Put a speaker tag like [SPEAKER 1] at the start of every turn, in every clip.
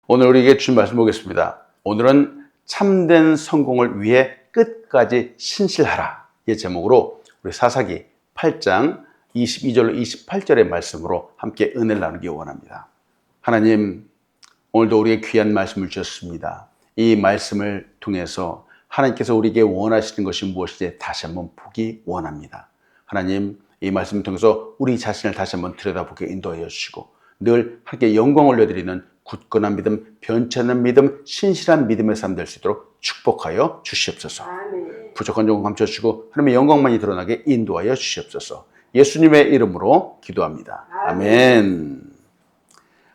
[SPEAKER 1] 오늘 우리에게 주신 말씀 보겠습니다. 오늘은 참된 성공을 위해 끝까지 신실하라 이 제목으로 우리 사사기 8장 22절로 28절의 말씀으로 함께 은혜를 나누기 원합니다. 하나님, 오늘도 우리에게 귀한 말씀을 주셨습니다. 이 말씀을 통해서 하나님께서 우리에게 원하시는 것이 무엇인지 다시 한번 보기 원합니다. 하나님, 이 말씀을 통해서 우리 자신을 다시 한번 들여다보게 인도하여 주시고 늘 하나님께 영광을 올려드리는 굳건한 믿음, 변치 않는 믿음, 신실한 믿음의 삶 될 수 있도록 축복하여 주시옵소서. 아멘. 부족한 점 감춰주시고 하나님의 영광만이 드러나게 인도하여 주시옵소서. 예수님의 이름으로 기도합니다. 아멘.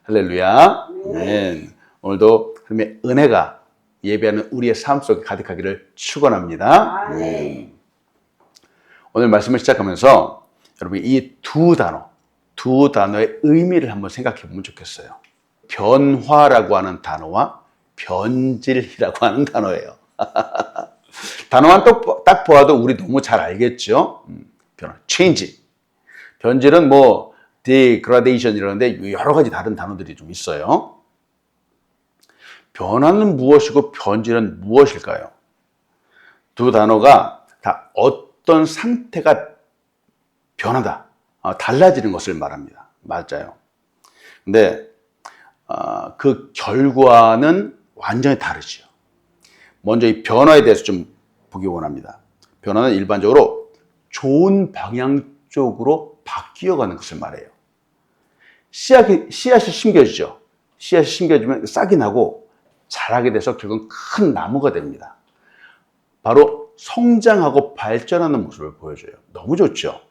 [SPEAKER 1] 할렐루야. 아멘. 오늘도 하나님의 은혜가 예배하는 우리의 삶 속에 가득하기를 축원합니다. 아멘. 오늘 말씀을 시작하면서 여러분이 이 두 단어의 의미를 한번 생각해 보면 좋겠어요. 변화라고 하는 단어와 변질이라고 하는 단어예요. 단어만 딱 보아도 우리 너무 잘 알겠죠? 변화, change. 변질은 뭐 degradation 이라는데 여러 가지 다른 단어들이 좀 있어요. 변화는 무엇이고 변질은 무엇일까요? 두 단어가 다 어떤 상태가 변하다, 달라지는 것을 말합니다. 맞아요. 근데 그 결과는 완전히 다르죠. 먼저 이 변화에 대해서 좀 보기 원합니다. 변화는 일반적으로 좋은 방향 쪽으로 바뀌어가는 것을 말해요. 씨앗이 심겨지죠. 씨앗이 심겨지면 싹이 나고 자라게 돼서 결국은 큰 나무가 됩니다. 바로 성장하고 발전하는 모습을 보여줘요. 너무 좋죠.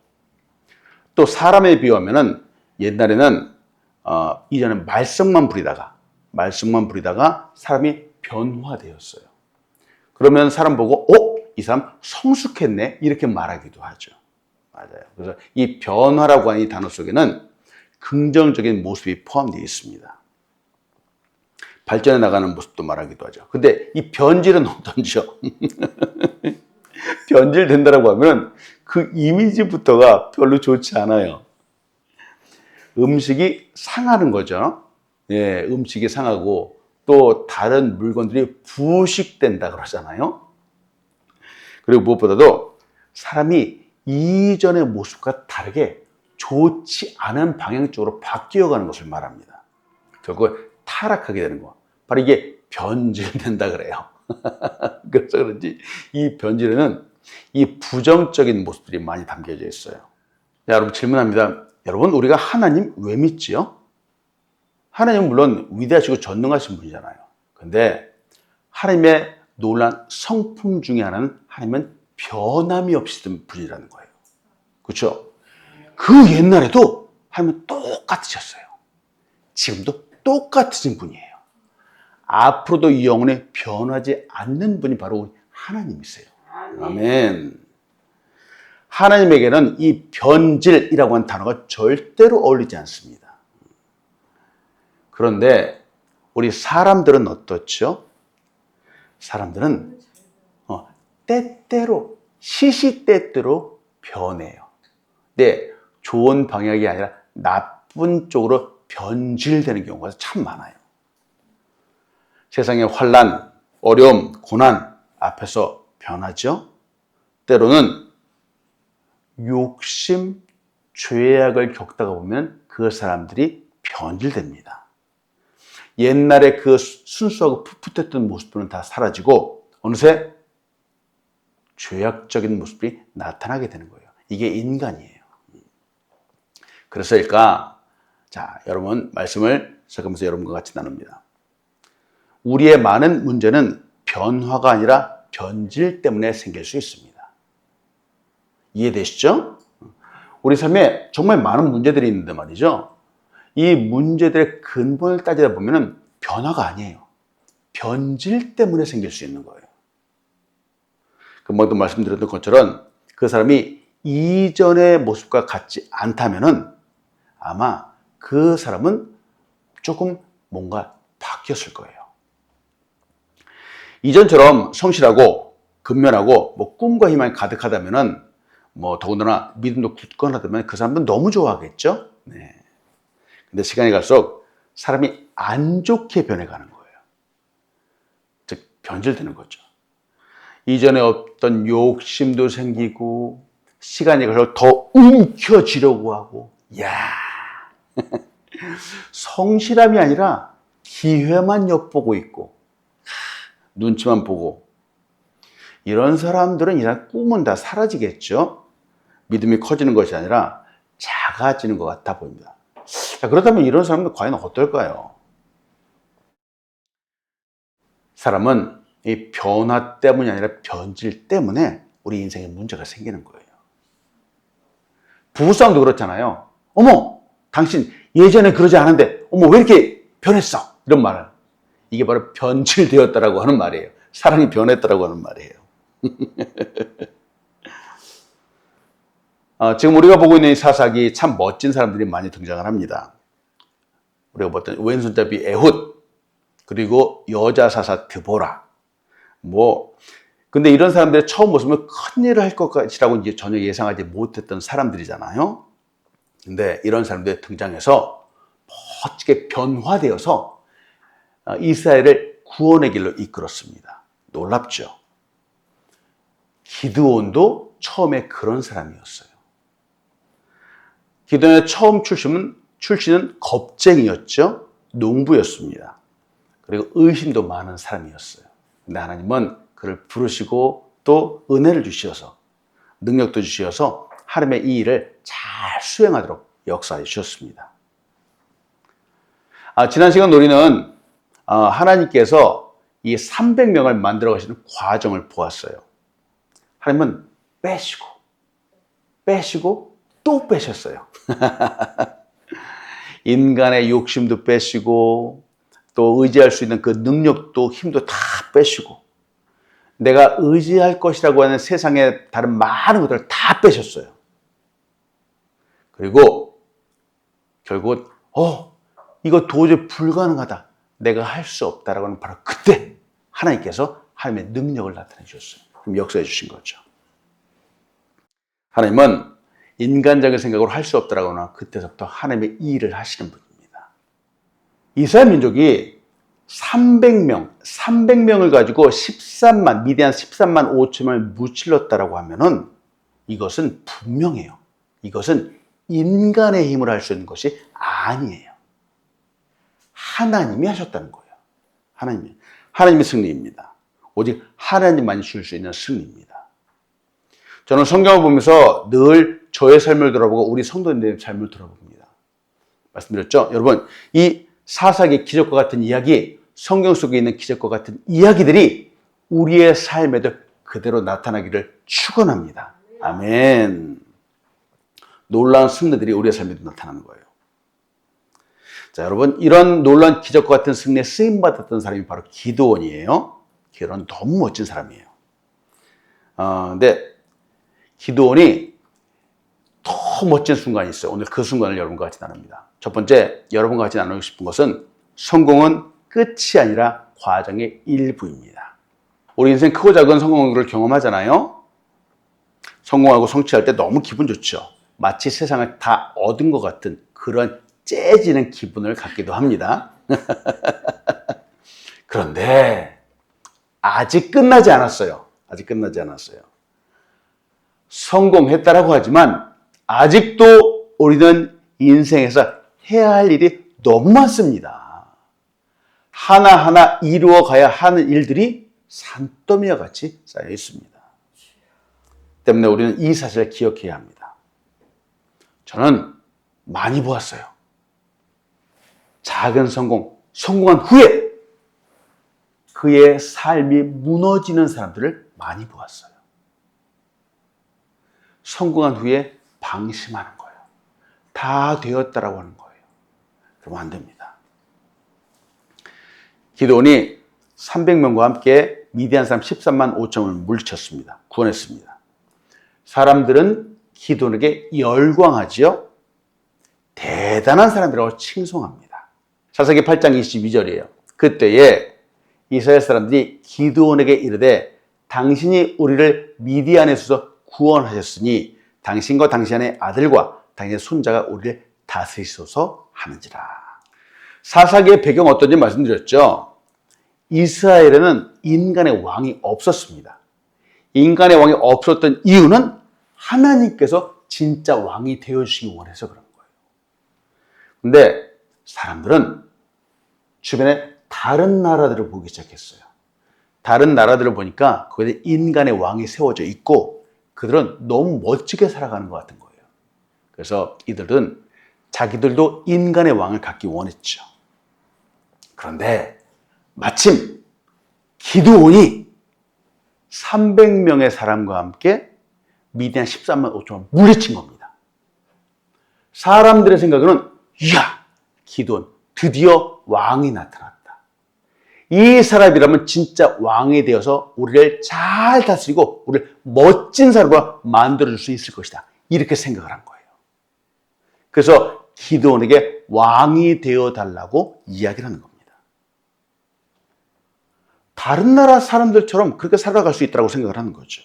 [SPEAKER 1] 또 사람에 비유하면은 옛날에는 이전에 말썽만 부리다가 사람이 변화되었어요. 그러면 사람 보고 이 사람 성숙했네 이렇게 말하기도 하죠. 맞아요. 그래서 이 변화라고 하는 이 단어 속에는 긍정적인 모습이 포함되어 있습니다. 발전해 나가는 모습도 말하기도 하죠. 근데 이 변질은 어떤지요? 변질된다라고 하면 그 이미지부터가 별로 좋지 않아요. 음식이 상하는 거죠. 예, 음식이 상하고 또 다른 물건들이 부식된다 그러잖아요. 그리고 무엇보다도 사람이 이전의 모습과 다르게 좋지 않은 방향 쪽으로 바뀌어가는 것을 말합니다. 결국 타락하게 되는 거. 바로 이게 변질된다 그래요. 그래서 그런지 이 변질에는 이 부정적인 모습들이 많이 담겨져 있어요. 자, 여러분 질문합니다. 여러분, 우리가 하나님 왜 믿지요? 하나님은 물론 위대하시고 전능하신 분이잖아요. 근데 하나님의 놀라운 성품 중에 하나는 하나님은 변함이 없으신 분이라는 거예요. 그렇죠? 그 옛날에도 하나님은 똑같으셨어요. 지금도 똑같으신 분이에요. 앞으로도 이 영혼에 변하지 않는 분이 바로 하나님이세요. 아멘. 하나님에게는 이 변질이라고 하는 단어가 절대로 어울리지 않습니다. 그런데 우리 사람들은 어떻죠? 사람들은 때때로 시시때때로 변해요. 근데 좋은 방향이 아니라 나쁜 쪽으로 변질되는 경우가 참 많아요. 세상의 환난, 어려움, 고난 앞에서 변하죠. 때로는 욕심, 죄악을 겪다가 보면 그 사람들이 변질됩니다. 옛날에 그 순수하고 풋풋했던 모습들은 다 사라지고 어느새 죄악적인 모습이 나타나게 되는 거예요. 이게 인간이에요. 그래서일까? 자, 여러분 말씀을 시작하면서 여러분과 같이 나눕니다. 우리의 많은 문제는 변화가 아니라 변질 때문에 생길 수 있습니다. 이해되시죠? 우리 삶에 정말 많은 문제들이 있는데 말이죠. 이 문제들의 근본을 따지다 보면 변화가 아니에요. 변질 때문에 생길 수 있는 거예요. 금방도 말씀드렸던 것처럼 그 사람이 이전의 모습과 같지 않다면 아마 그 사람은 조금 뭔가 바뀌었을 거예요. 이전처럼 성실하고 근면하고 꿈과 희망이 가득하다면은 더군다나 믿음도 굳건하다면 그 사람은 너무 좋아하겠죠. 네. 근데 시간이 갈수록 사람이 안 좋게 변해가는 거예요. 즉 변질되는 거죠. 이전에 없던 욕심도 생기고 시간이 가서 더 움켜쥐려고 하고, 야 성실함이 아니라 기회만 엿보고 있고 눈치만 보고, 이런 사람들은 이런 꿈은 다 사라지겠죠. 믿음이 커지는 것이 아니라 작아지는 것 같아 보입니다. 자, 그렇다면 이런 사람들 과연 어떨까요? 사람은 이 변화 때문이 아니라 변질 때문에 우리 인생에 문제가 생기는 거예요. 부부싸움도 그렇잖아요. 어머, 당신 예전에 그러지 않은데 어머 왜 이렇게 변했어? 이런 말을. 이게 바로 변질되었다라고 하는 말이에요. 사랑이 변했다라고 하는 말이에요. 지금 우리가 보고 있는 이 사사기 참 멋진 사람들이 많이 등장을 합니다. 우리가 봤던 왼손잡이 에훗, 그리고 여자 사사 드보라. 근데 이런 사람들의 처음 모습은 큰일을 할 것이라고 이제 전혀 예상하지 못했던 사람들이잖아요. 근데 이런 사람들이 등장해서 멋지게 변화되어서 이스라엘을 구원의 길로 이끌었습니다. 놀랍죠? 기드온도 처음에 그런 사람이었어요. 기드온의 처음 출신은 겁쟁이였죠. 농부였습니다. 그리고 의심도 많은 사람이었어요. 근데 하나님은 그를 부르시고 또 은혜를 주셔서 능력도 주셔서 하나님의 이 일을 잘 수행하도록 역사해 주셨습니다. 지난 시간 우리는 하나님께서 이 300명을 만들어 가시는 과정을 보았어요. 하나님은 빼시고 또 빼셨어요. 인간의 욕심도 빼시고 또 의지할 수 있는 그 능력도 힘도 다 빼시고 내가 의지할 것이라고 하는 세상의 다른 많은 것들을 다 빼셨어요. 그리고 결국은 이거 도저히 불가능하다, 내가 할 수 없다라고 하는 바로 그때 하나님께서 하나님의 능력을 나타내 주셨어요. 그럼 역사해 주신 거죠. 하나님은 인간적인 생각으로 할 수 없다라고 하나 그때서부터 하나님의 이 일을 하시는 분입니다. 이스라엘 민족이 300명을 가지고 미디안 13만 5천을 무찔렀다라고 하면은 이것은 분명해요. 이것은 인간의 힘으로 할 수 있는 것이 아니에요. 하나님이 하셨다는 거예요. 하나님의 승리입니다. 오직 하나님만이 줄 수 있는 승리입니다. 저는 성경을 보면서 늘 저의 삶을 돌아보고 우리 성도님들의 삶을 돌아봅니다. 말씀드렸죠? 여러분, 이 사사기 기적과 같은 이야기, 성경 속에 있는 기적과 같은 이야기들이 우리의 삶에도 그대로 나타나기를 축원합니다. 아멘. 놀라운 승리들이 우리의 삶에도 나타나는 거예요. 자, 여러분, 이런 놀라운 기적과 같은 승리에 쓰임받았던 사람이 바로 기드온이에요. 기드온은 너무 멋진 사람이에요. 근데 기드온이 더 멋진 순간이 있어요. 오늘 그 순간을 여러분과 같이 나눕니다. 첫 번째, 여러분과 같이 나누고 싶은 것은 성공은 끝이 아니라 과정의 일부입니다. 우리 인생 크고 작은 성공을 경험하잖아요. 성공하고 성취할 때 너무 기분 좋죠. 마치 세상을 다 얻은 것 같은 그런 째지는 기분을 갖기도 합니다. 그런데 아직 끝나지 않았어요. 성공했다라고 하지만 아직도 우리는 인생에서 해야 할 일이 너무 많습니다. 하나하나 이루어가야 하는 일들이 산더미와 같이 쌓여 있습니다. 때문에 우리는 이 사실을 기억해야 합니다. 저는 많이 보았어요. 작은 성공한 후에 그의 삶이 무너지는 사람들을 많이 보았어요. 성공한 후에 방심하는 거예요. 다 되었다라고 하는 거예요. 그러면 안 됩니다. 기드온이 300명과 함께 미디안 사람 13만 5천을 물리쳤습니다. 구원했습니다. 사람들은 기드온에게 열광하지요. 대단한 사람이라고 칭송합니다. 사사기 8장 22절이에요. 그때에 이스라엘 사람들이 기드온에게 이르되 당신이 우리를 미디안에서 구원하셨으니 당신과 당신의 아들과 당신의 손자가 우리를 다스리소서 하는지라. 사사기의 배경은 어떤지 말씀드렸죠. 이스라엘에는 인간의 왕이 없었습니다. 인간의 왕이 없었던 이유는 하나님께서 진짜 왕이 되어주시기 원해서 그런 거예요. 근데 사람들은 주변에 다른 나라들을 보기 시작했어요. 다른 나라들을 보니까 거기에 인간의 왕이 세워져 있고 그들은 너무 멋지게 살아가는 것 같은 거예요. 그래서 이들은 자기들도 인간의 왕을 갖기 원했죠. 그런데 마침 기드온이 300명의 사람과 함께 미디안 13만 5천을 물리친 겁니다. 사람들의 생각에는 이야, 기드온 드디어 왕이 나타났다. 이 사람이라면 진짜 왕이 되어서 우리를 잘 다스리고 우리를 멋진 사람으로 만들어줄 수 있을 것이다. 이렇게 생각을 한 거예요. 그래서 기드온에게 왕이 되어달라고 이야기를 하는 겁니다. 다른 나라 사람들처럼 그렇게 살아갈 수 있다고 생각을 하는 거죠.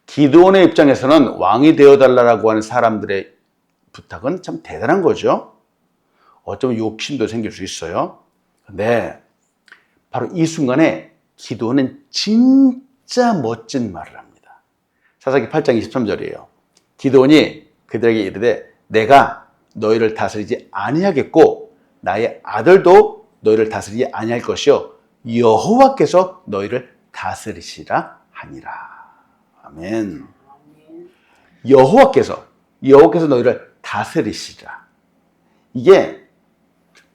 [SPEAKER 1] 기드온의 입장에서는 왕이 되어달라고 하는 사람들의 부탁은 참 대단한 거죠. 어쩌면 욕심도 생길 수 있어요. 근데 바로 이 순간에 기드온은 진짜 멋진 말을 합니다. 사사기 8장 23절이에요. 기드온이 그들에게 이르되 내가 너희를 다스리지 아니하겠고 나의 아들도 너희를 다스리지 아니할 것이요 여호와께서 너희를 다스리시라 하니라. 아멘. 여호와께서 너희를 다스리시라. 이게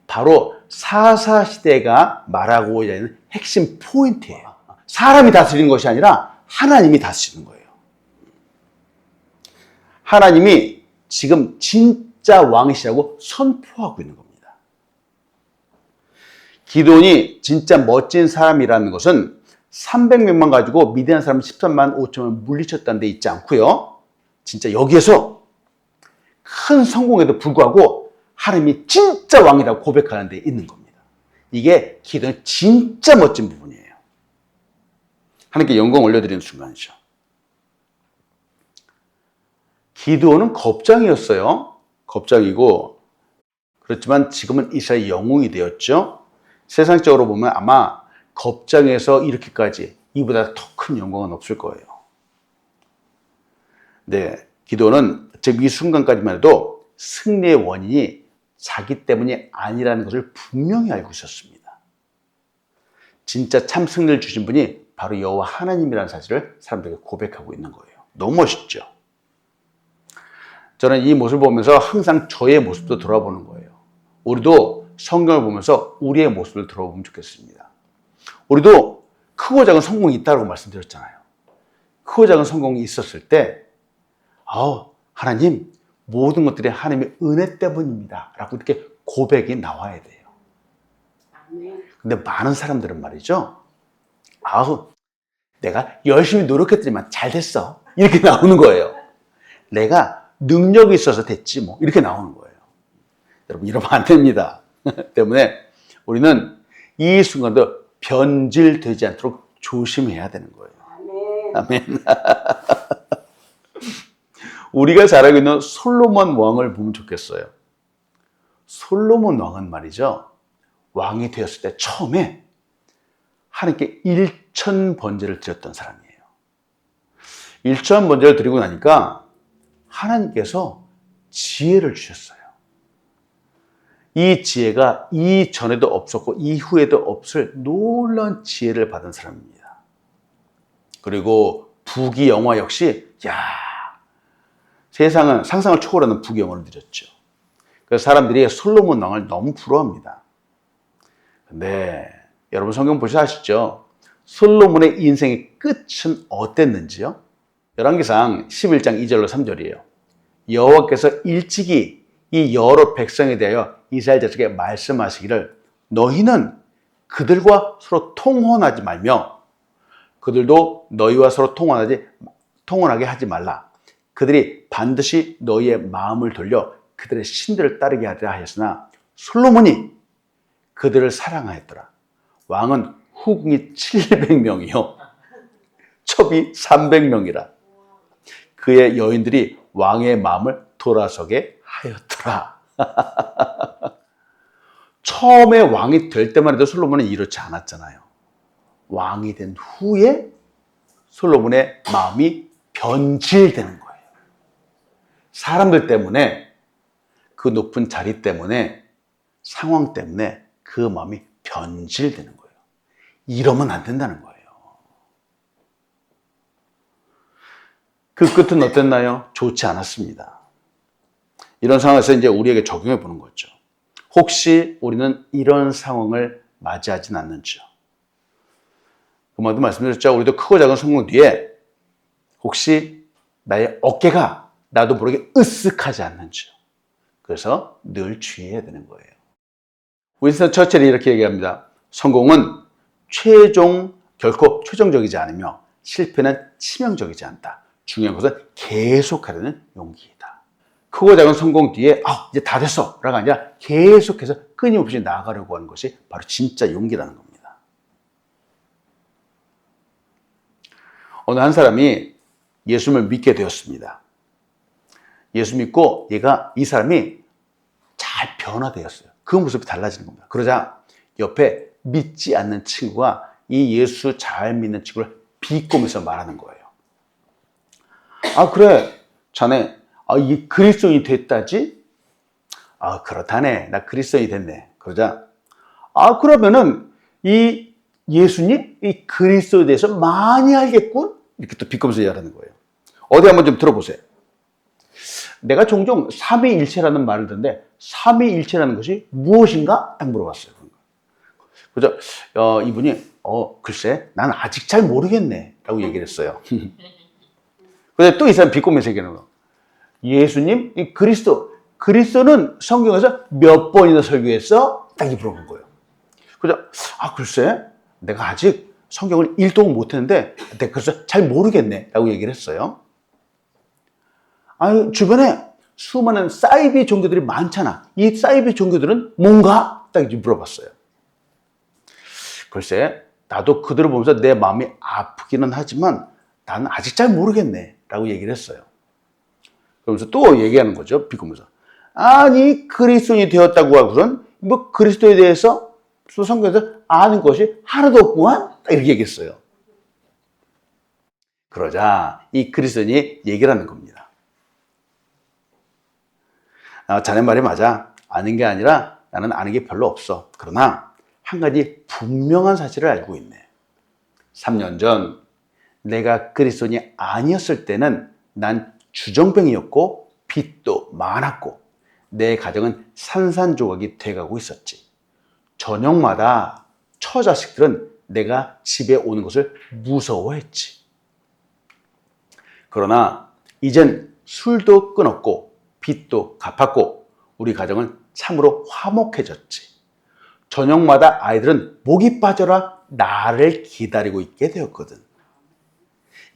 [SPEAKER 1] 바로 사사시대가 말하고자 하는 핵심 포인트예요. 사람이 다스리는 것이 아니라 하나님이 다스리는 거예요. 하나님이 지금 진짜 왕이시라고 선포하고 있는 겁니다. 기드온이 진짜 멋진 사람이라는 것은 300명만 가지고 미디안 사람 13만 5천을 물리쳤다는 데 있지 않고요. 진짜 여기에서 큰 성공에도 불구하고 하나님이 진짜 왕이라고 고백하는 데 있는 겁니다. 이게 기도의 진짜 멋진 부분이에요. 하나님께 영광 올려드리는 순간이죠. 기드온은 겁장이었어요. 겁장이고 그렇지만 지금은 이스라엘 영웅이 되었죠. 세상적으로 보면 아마 겁장에서 이렇게까지 이보다 더 큰 영광은 없을 거예요. 네, 기드온은 지금 이 순간까지만 해도 승리의 원인이 자기 때문이 아니라는 것을 분명히 알고 있었습니다. 진짜 참 승리를 주신 분이 바로 여호와 하나님이라는 사실을 사람들에게 고백하고 있는 거예요. 너무 멋있죠? 저는 이 모습을 보면서 항상 저의 모습도 돌아보는 거예요. 우리도 성경을 보면서 우리의 모습을 돌아보면 좋겠습니다. 우리도 크고 작은 성공이 있다고 말씀드렸잖아요. 크고 작은 성공이 있었을 때 하나님 모든 것들이 하나님의 은혜 때문입니다 라고 이렇게 고백이 나와야 돼요. 근데 많은 사람들은 말이죠. 내가 열심히 노력했더니만 잘 됐어. 이렇게 나오는 거예요. 내가 능력이 있어서 됐지 뭐 이렇게 나오는 거예요. 여러분 이러면 안 됩니다. 때문에 우리는 이 순간도 변질되지 않도록 조심해야 되는 거예요. 아멘. 우리가 잘 알고 있는 솔로몬 왕을 보면 좋겠어요. 솔로몬 왕은 말이죠. 왕이 되었을 때 처음에 하나님께 1,000번제를 드렸던 사람이에요. 1,000번제를 드리고 나니까 하나님께서 지혜를 주셨어요. 이 지혜가 이전에도 없었고 이후에도 없을 놀라운 지혜를 받은 사람입니다. 그리고 부귀영화 역시 세상은 상상을 초월하는 부귀영화를 누렸죠. 그래서 사람들이 솔로몬 왕을 너무 부러워합니다. 근데 여러분 성경 보셔서 아시죠? 솔로몬의 인생의 끝은 어땠는지요? 열왕기상 11장 2절로 3절이에요. 여호와께서 일찍이 이 여러 백성에 대하여 이스라엘 자식에게 말씀하시기를 너희는 그들과 서로 통혼하지 말며 그들도 너희와 서로 통혼하게 하지 말라. 그들이 반드시 너희의 마음을 돌려 그들의 신들을 따르게 하리라 하였으나 솔로몬이 그들을 사랑하였더라. 왕은 후궁이 700명이요 첩이 300명이라. 그의 여인들이 왕의 마음을 돌아서게 하였더라. 처음에 왕이 될 때만 해도 솔로몬은 이렇지 않았잖아요. 왕이 된 후에 솔로몬의 마음이 변질되는 거예요. 사람들 때문에, 그 높은 자리 때문에, 상황 때문에 그 마음이 변질되는 거예요. 이러면 안 된다는 거예요. 그 끝은 어땠나요? 좋지 않았습니다. 이런 상황에서 이제 우리에게 적용해 보는 거죠. 혹시 우리는 이런 상황을 맞이하진 않는지요? 그만도 말씀드렸죠. 우리도 크고 작은 성공 뒤에 혹시 나의 어깨가 나도 모르게 으쓱하지 않는지요? 그래서 늘 주의해야 되는 거예요. 윈스턴 처칠이 이렇게 얘기합니다. 성공은 결코 최종적이지 않으며 실패는 치명적이지 않다. 중요한 것은 계속하려는 용기이다. 크고 작은 성공 뒤에 이제 다 됐어 라가 아니라 계속해서 끊임없이 나아가려고 하는 것이 바로 진짜 용기라는 겁니다. 어느 한 사람이 예수님을 믿게 되었습니다. 예수 믿고 이 사람이 잘 변화되었어요. 그 모습이 달라지는 겁니다. 그러자 옆에 믿지 않는 친구가 이 예수 잘 믿는 친구를 비꼬면서 말하는 거예요. 그래, 자네 이 그리스도인이 됐다지? 그렇다네. 나 그리스도인이 됐네. 그러자 그러면은 이 예수님, 이 그리스도에 대해서 많이 알겠군? 이렇게 또 비꼬면서 얘기하는 거예요. 어디 한번 좀 들어보세요. 내가 종종 삼위일체라는 말을 듣는데 삼위일체라는 것이 무엇인가? 딱 물어봤어요. 그래서 이분이 글쎄 난 아직 잘 모르겠네 라고 얘기를 했어요. 근데 또 이 사람 비꼬면서 얘기하는 거예요. 예수님, 이 그리스도는 성경에서 몇 번이나 설교했어? 딱 이렇게 물어본 거예요. 그래서 글쎄 내가 아직 성경을 읽도 못했는데 내가 그래서 잘 모르겠네 라고 얘기를 했어요. 주변에 수많은 사이비 종교들이 많잖아. 이 사이비 종교들은 뭔가? 딱 이렇게 물어봤어요. 글쎄 나도 그들을 보면서 내 마음이 아프기는 하지만 나는 아직 잘 모르겠네 라고 얘기를 했어요. 그러면서 또 얘기하는 거죠. 비꼬면서. 아니 그리스도인이 되었다고 하고선 뭐 그리스도에 대해서 성경에서 아는 것이 하나도 없구만? 딱 이렇게 얘기했어요. 그러자 이 그리스도인이 얘기를 하는 겁니다. 자네 말이 맞아. 아는 게 아니라 나는 아는 게 별로 없어. 그러나 한 가지 분명한 사실을 알고 있네. 3년 전 내가 그리스도인이 아니었을 때는 난 주정뱅이였고 빚도 많았고 내 가정은 산산조각이 돼가고 있었지. 저녁마다 처자식들은 내가 집에 오는 것을 무서워했지. 그러나 이젠 술도 끊었고 빚도 갚았고 우리 가정은 참으로 화목해졌지. 저녁마다 아이들은 목이 빠져라 나를 기다리고 있게 되었거든.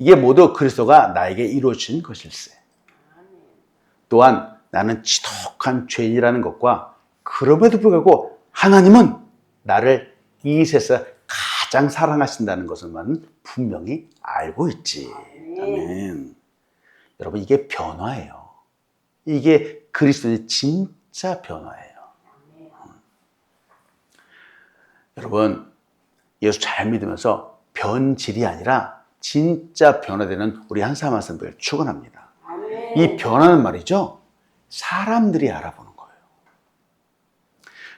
[SPEAKER 1] 이게 모두 그리스도가 나에게 이루어진 것일세. 또한 나는 지독한 죄인이라는 것과 그럼에도 불구하고 하나님은 나를 이 세상에서 가장 사랑하신다는 것을만 분명히 알고 있지. 아멘. 여러분 이게 변화예요. 이게 그리스도의 진짜 변화예요. 여러분 예수 잘 믿으면서 변질이 아니라 진짜 변화되는 우리 한 사람 한 사람들 축원합니다. 이 변화는 말이죠. 사람들이 알아보는 거예요.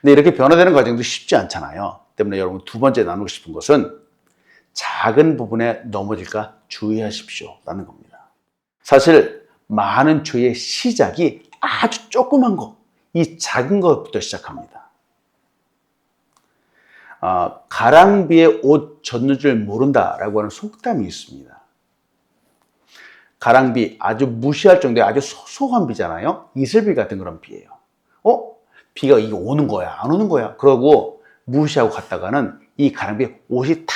[SPEAKER 1] 근데 이렇게 변화되는 과정도 쉽지 않잖아요. 때문에 여러분 두 번째 나누고 싶은 것은 작은 부분에 넘어질까 주의하십시오 라는 겁니다. 사실 많은 죄의 시작이 아주 조그만 거, 이 작은 것부터 시작합니다. 가랑비에 옷 젖는 줄 모른다라고 하는 속담이 있습니다. 가랑비 아주 무시할 정도의 아주 소소한 비잖아요. 이슬비 같은 그런 비예요. 비가 이게 오는 거야 안 오는 거야 그러고 무시하고 갔다가는 이 가랑비에 옷이 다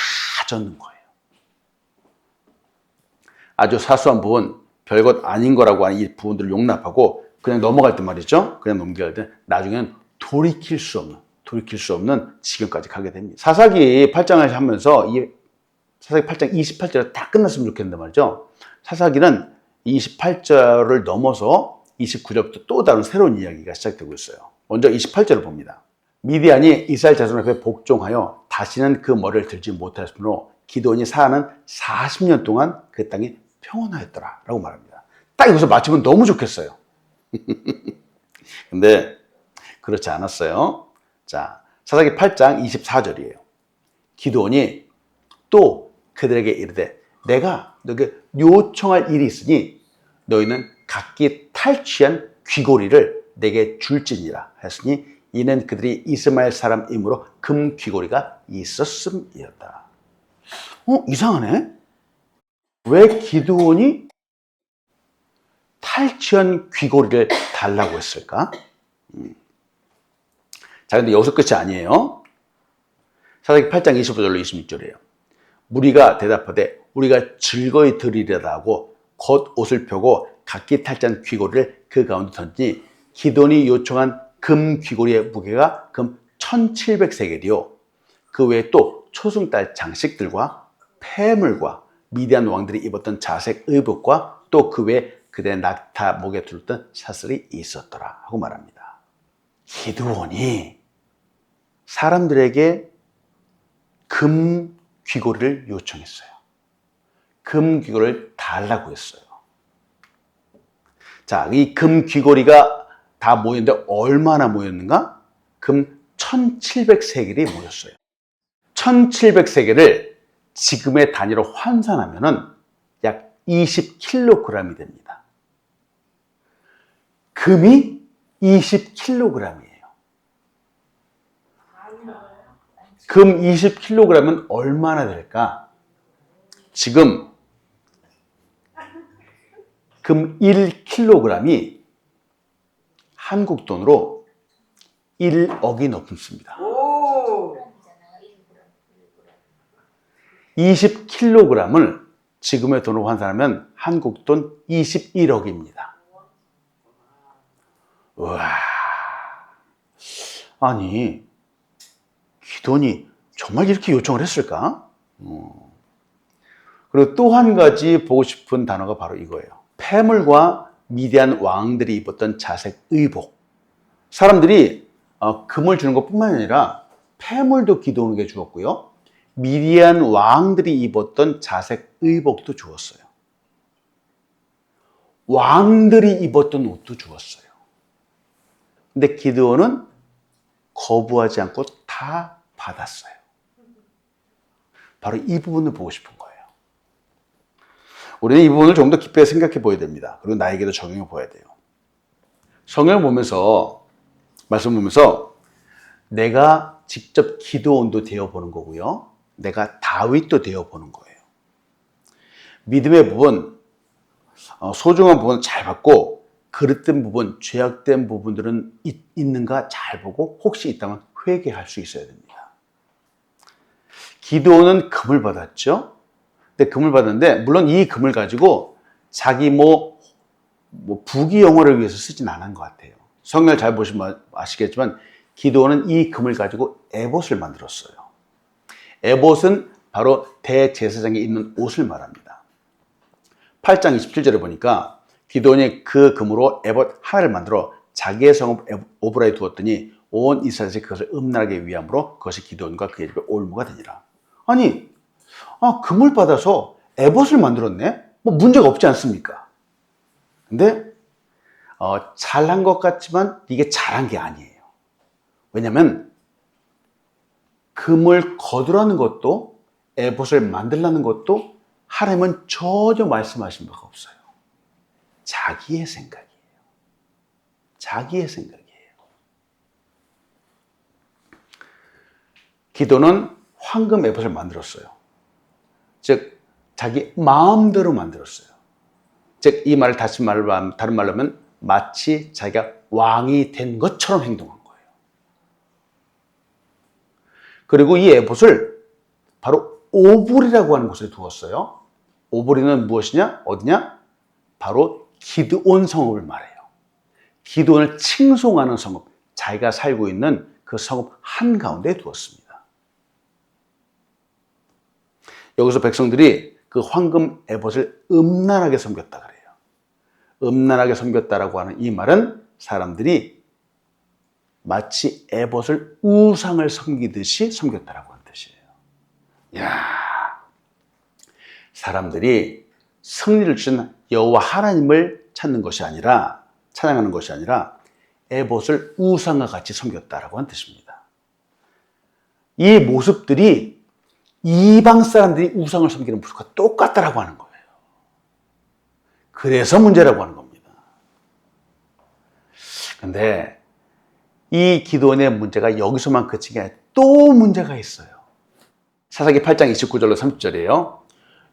[SPEAKER 1] 젖는 거예요. 아주 사소한 부분, 별것 아닌 거라고 하는 이 부분들을 용납하고 그냥 넘어갈 때 말이죠. 그냥 넘겨갈 때 나중에는 돌이킬 수 없는 지경까지 가게 됩니다. 사사기 8장을 하면서 이 사사기 8장 28절에 다 끝났으면 좋겠는데 말이죠. 사사기는 28절을 넘어서 29절부터 또 다른 새로운 이야기가 시작되고 있어요. 먼저 28절을 봅니다. 미디안이 이스라엘 자손 앞에 복종하여 다시는 그 머리를 들지 못하였으므로 기드온이 사는 40년 동안 그 땅이 평온하였더라 라고 말합니다. 딱 여기서 맞추면 너무 좋겠어요. 근데 그렇지 않았어요. 자, 사사기 8장 24절이에요. 기드온이 또 그들에게 이르되 내가 너에게 요청할 일이 있으니 너희는 각기 탈취한 귀고리를 내게 줄지니라 했으니 이는 그들이 이스마엘 사람이므로 금 귀고리가 있었음이었다. 이상하네. 왜 기드온이 탈취한 귀고리를 달라고 했을까? 자, 근데 여기서 끝이 아니에요. 사사기 8장 25절로 26절이에요. 무리가 대답하되 우리가 즐거이 드리려다 하고 겉옷을 펴고 각기 탈취한 귀고리를 그 가운데 던지니 기드온이 요청한 금 귀고리의 무게가 금 1700세겔이요. 그 외에 또 초승달 장식들과 폐물과 미디안 왕들이 입었던 자색 의복과 또 그 외에 그들의 낙타 목에 둘렀던 사슬이 있었더라 하고 말합니다. 기드온이 사람들에게 금 귀고리를 요청했어요. 금 귀고리를 달라고 했어요. 자, 이 금 귀고리가 다 모였는데 얼마나 모였는가? 금 1700세겔이 모였어요. 1700세겔을 지금의 단위로 환산하면은 약 20kg이 됩니다. 금이 20kg이에요. 금 20kg은 얼마나 될까? 지금 금 1kg이 한국 돈으로 1억이 넘습니다. 20kg을 지금의 돈으로 환산하면 한국 돈 21억입니다. 우와. 아니, 기드온이 정말 이렇게 요청을 했을까? 그리고 또 한 가지 보고 싶은 단어가 바로 이거예요. 폐물과 미디안 왕들이 입었던 자색 의복. 사람들이 금을 주는 것뿐만 아니라 폐물도 기드온에게 주었고요. 미디안 왕들이 입었던 자색 의복도 주었어요. 왕들이 입었던 옷도 주었어요. 근데 기드온은 거부하지 않고 다 받았어요. 바로 이 부분을 보고 싶은 거예요. 우리는 이 부분을 좀 더 깊게 생각해 보아야 됩니다. 그리고 나에게도 적용해 보아야 돼요. 성경을 보면서, 말씀 보면서 내가 직접 기드온도 되어보는 거고요. 내가 다윗도 되어보는 거예요. 믿음의 부분, 소중한 부분 잘 받고 그릇된 부분, 죄악된 부분들은 있는가 잘 보고 혹시 있다면 회개할 수 있어야 됩니다. 기드온은 금을 받았죠. 근데 금을 받았는데 물론 이 금을 가지고 자기 부귀 영화를 위해서 쓰진 않은 것 같아요. 성경을 잘 보시면 아시겠지만 기드온은 이 금을 가지고 에봇을 만들었어요. 에봇은 바로 대제사장이 입는 옷을 말합니다. 8장 27절에 보니까 기드온이 그 금으로 에봇 하나를 만들어 자기의 성읍 오브라에 두었더니 온 이스라엘이 그것을 음란하게 위함으로 그것이 기드온과 그의 집에 올무가 되니라. 아니, 금을 받아서 에봇을 만들었네? 문제가 없지 않습니까? 근데 잘한 것 같지만 이게 잘한 게 아니에요. 왜냐하면 금을 거두라는 것도 에봇을 만들라는 것도 하나님은 전혀 말씀하신 바가 없어요. 자기의 생각이에요. 자기의 생각이에요. 기도는 황금 에봇을 만들었어요. 즉 자기 마음대로 만들었어요. 즉 이 말을 다른 말로 하면 마치 자기가 왕이 된 것처럼 행동한 거예요. 그리고 이 에봇을 바로 오볼이라고 하는 곳에 두었어요. 오볼이는 무엇이냐? 어디냐? 바로 기드온 성읍을 말해요. 기드온을 칭송하는 성읍, 자기가 살고 있는 그 성읍 한가운데에 두었습니다. 여기서 백성들이 그 황금 에봇을 음란하게 섬겼다 그래요. 음란하게 섬겼다라고 하는 이 말은 사람들이 마치 에봇을 우상을 섬기듯이 섬겼다라고 하는 뜻이에요. 야, 사람들이 승리를 주신 여호와 하나님을 찾는 것이 아니라, 찬양하는 것이 아니라 에봇을 우상과 같이 섬겼다라고 하는 뜻입니다. 이 모습들이 이방 사람들이 우상을 섬기는 모습과 똑같다라고 하는 거예요. 그래서 문제라고 하는 겁니다. 근데 이 기도원의 문제가 여기서만 그친 게 아니라 또 문제가 있어요. 사사기 8장 29절로 30절이에요.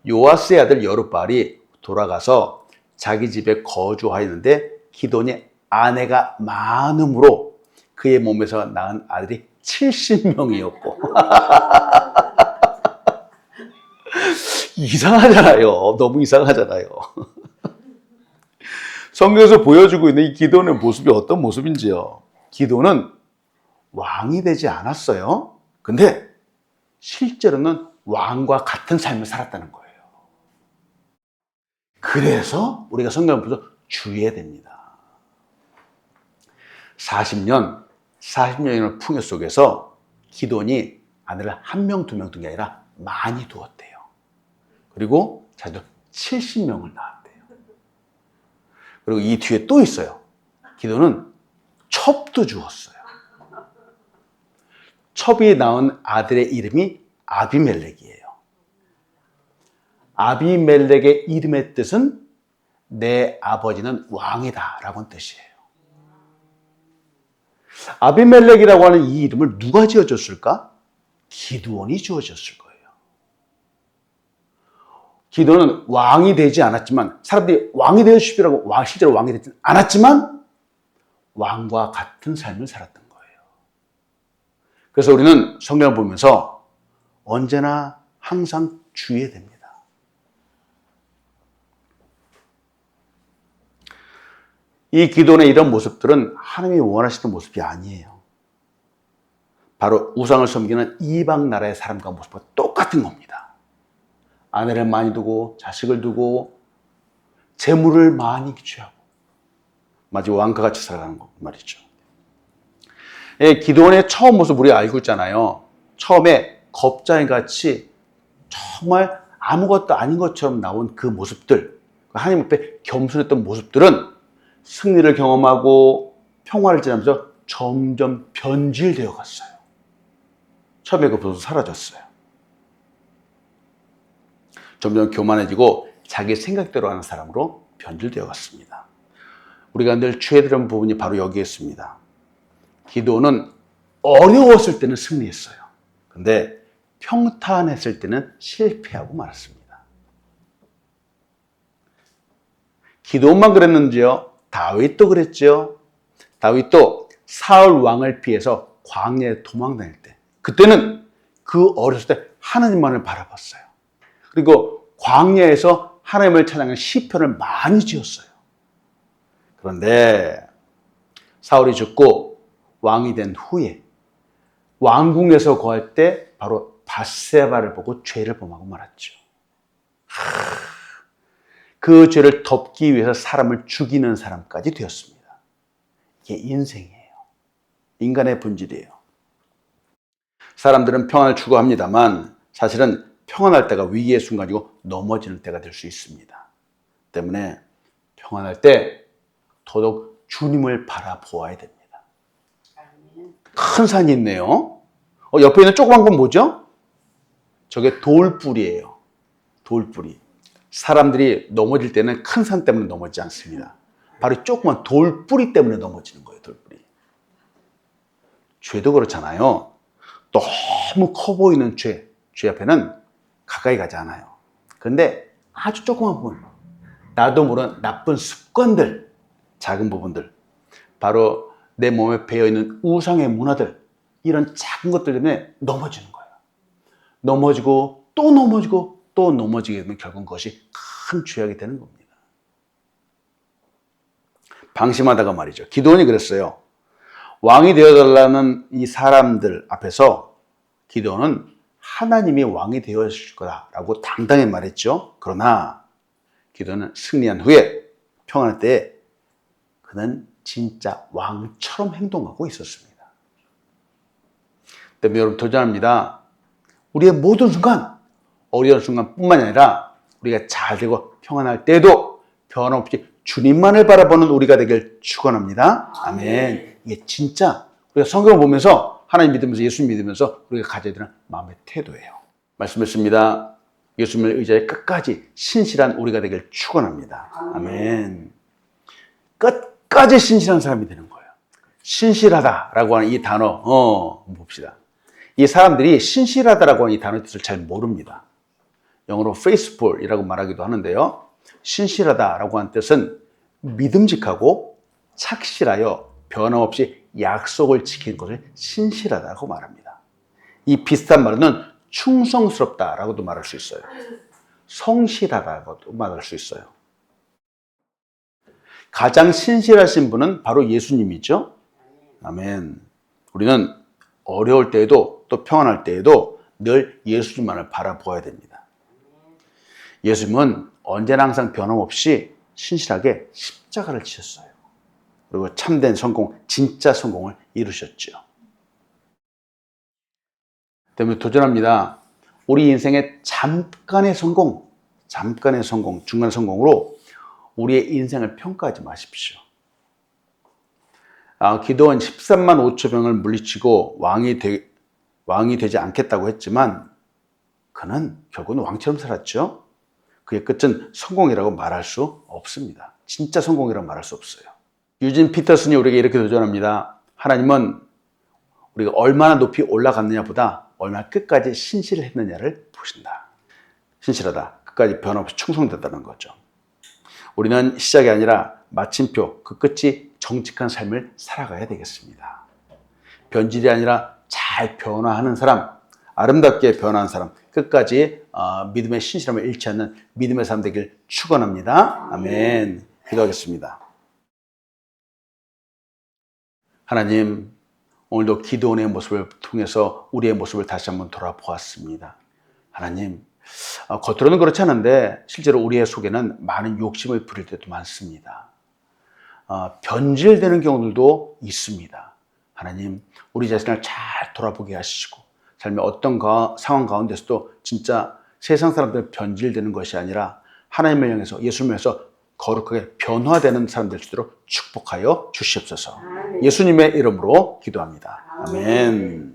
[SPEAKER 1] 요아스의 아들 여룻바알이 돌아가서 자기 집에 거주하였는데 기도원이 아내가 많음으로 그의 몸에서 낳은 아들이 70명이었고 이상하잖아요. 너무 이상하잖아요. 성경에서 보여주고 있는 이 기도원의 모습이 어떤 모습인지요. 기도는 왕이 되지 않았어요. 근데 실제로는 왕과 같은 삶을 살았다는 거예요. 그래서 우리가 성경을 보면서 주의해야 됩니다. 40년이라는 풍요 속에서 기도원이 아내를 한 명, 두 명 둔 게 아니라 많이 두었대요. 그리고 자기도 70명을 낳았대요. 그리고 이 뒤에 또 있어요. 기도는 첩도 주었어요. 첩이 낳은 아들의 이름이 아비멜렉이에요. 아비멜렉의 이름의 뜻은 내 아버지는 왕이다 라고 하는 뜻이에요. 아비멜렉이라고 하는 이 이름을 누가 지어줬을까? 기드온이 지어줬을 거예요. 기드온은 왕이 되지 않았지만, 사람들이 왕이 되어 싶으라고 실제로 왕이 되지 않았지만 왕과 같은 삶을 살았던 거예요. 그래서 우리는 성경을 보면서 언제나 항상 주의해야 됩니다. 이 기도원의 이런 모습들은 하나님이 원하시는 모습이 아니에요. 바로 우상을 섬기는 이방 나라의 사람과 모습과 똑같은 겁니다. 아내를 많이 두고 자식을 두고 재물을 많이 취하고 마치 왕과 같이 살아가는 거 말이죠. 기도원의 처음 모습 우리가 알고 있잖아요. 처음에 겁자이 같이 정말 아무것도 아닌 것처럼 나온 그 모습들, 하나님 앞에 겸손했던 모습들은 승리를 경험하고 평화를 지나면서 점점 변질되어 갔어요. 처음에 그 모습 사라졌어요. 점점 교만해지고 자기 생각대로 하는 사람으로 변질되어 갔습니다. 우리가 늘 취해들은 부분이 바로 여기에 있습니다. 기도는 어려웠을 때는 승리했어요. 근데 평탄했을 때는 실패하고 말았습니다. 기도만 그랬는지요? 다윗도 그랬죠. 다윗도 사울 왕을 피해서 광야에 도망다닐 때, 그때는 그 어렸을 때 하나님만을 바라봤어요. 그리고 광야에서 하나님을 찬양하는 시편을 많이 지었어요. 그런데 사울이 죽고 왕이 된 후에 왕궁에서 거할 때 바로 밧세바를 보고 죄를 범하고 말았죠. 그 죄를 덮기 위해서 사람을 죽이는 사람까지 되었습니다. 이게 인생이에요. 인간의 본질이에요. 사람들은 평안을 추구합니다만 사실은 평안할 때가 위기의 순간이고 넘어지는 때가 될 수 있습니다. 때문에 평안할 때 더더욱 주님을 바라보아야 됩니다. 큰 산이 있네요. 옆에 있는 조그만 건 뭐죠? 저게 돌뿌리예요. 돌뿌리. 사람들이 넘어질 때는 큰 산 때문에 넘어지지 않습니다. 바로 조그만 돌뿌리 때문에 넘어지는 거예요. 돌뿌리. 죄도 그렇잖아요. 너무 커 보이는 죄 앞에는 가까이 가지 않아요. 그런데 아주 조그만 부분, 나도 모르는 나쁜 습관들, 작은 부분들, 바로 내 몸에 배어있는 우상의 문화들, 이런 작은 것들 때문에 넘어지는 거예요. 넘어지고 또 넘어지고 또 넘어지게 되면 결국 그것이 큰 죄악이 되는 겁니다. 방심하다가 말이죠. 기드온이 그랬어요. 왕이 되어달라는 이 사람들 앞에서 기드온은 하나님이 왕이 되어줄 거다라고 당당히 말했죠. 그러나 기드온은 승리한 후에 평안할 때 그는 진짜 왕처럼 행동하고 있었습니다. 때문에 여러분 도전합니다. 우리의 모든 순간, 어려운 순간뿐만 아니라 우리가 잘 되고 평안할 때에도 변함없이 주님만을 바라보는 우리가 되길 축원합니다. 아멘. 이게 진짜 우리가 성경을 보면서 하나님 믿으면서 예수 믿으면서 우리가 가져야 되는 마음의 태도예요. 말씀했습니다. 예수님을 의지하여 끝까지 신실한 우리가 되길 축원합니다. 아멘. 끝까지 신실한 사람이 되는 거예요. 신실하다라고 하는 이 단어, 봅시다. 이 사람들이 신실하다라고 하는 이 단어의 뜻을 잘 모릅니다. 영어로 faithful이라고 말하기도 하는데요. 신실하다라고 하는 뜻은 믿음직하고 착실하여 변함없이 약속을 지키는 것을 신실하다고 말합니다. 이 비슷한 말은 충성스럽다라고도 말할 수 있어요. 성실하다고도 말할 수 있어요. 가장 신실하신 분은 바로 예수님이죠. 아멘. 우리는 어려울 때에도 또 평안할 때에도 늘 예수님만을 바라보아야 됩니다. 예수님은 언제나 항상 변함없이 신실하게 십자가를 지셨어요. 그리고 참된 성공, 진짜 성공을 이루셨죠. 때문에 도전합니다. 우리 인생의 잠깐의 성공, 중간 성공으로 우리의 인생을 평가하지 마십시오. 기드온 13만 5천 명을 물리치고 왕이 되지 않겠다고 했지만 그는 결국은 왕처럼 살았죠. 그의 끝은 성공이라고 말할 수 없습니다. 진짜 성공이라고 말할 수 없어요. 유진 피터슨이 우리에게 이렇게 도전합니다. 하나님은 우리가 얼마나 높이 올라갔느냐보다 얼마나 끝까지 신실했느냐를 보신다. 신실하다. 끝까지 변함없이 충성됐다는 거죠. 우리는 시작이 아니라 마침표, 그 끝이 정직한 삶을 살아가야 되겠습니다. 변질이 아니라 잘 변화하는 사람, 아름답게 변화한 사람, 끝까지 믿음의 신실함을 잃지 않는 믿음의 삶 되길 축원합니다. 아멘. 기도하겠습니다. 하나님, 오늘도 기도원의 모습을 통해서 우리의 모습을 다시 한번 돌아보았습니다. 하나님, 겉으로는 그렇지 않은데 실제로 우리의 속에는 많은 욕심을 부릴 때도 많습니다. 변질되는 경우들도 있습니다. 하나님, 우리 자신을 잘 돌아보게 하시고 삶의 어떤 상황 가운데서도 진짜 세상 사람들 변질되는 것이 아니라 하나님을 향해서 예수님을 향해서 거룩하게 변화되는 사람들 되도록 축복하여 주시옵소서. 예수님의 이름으로 기도합니다. 아멘.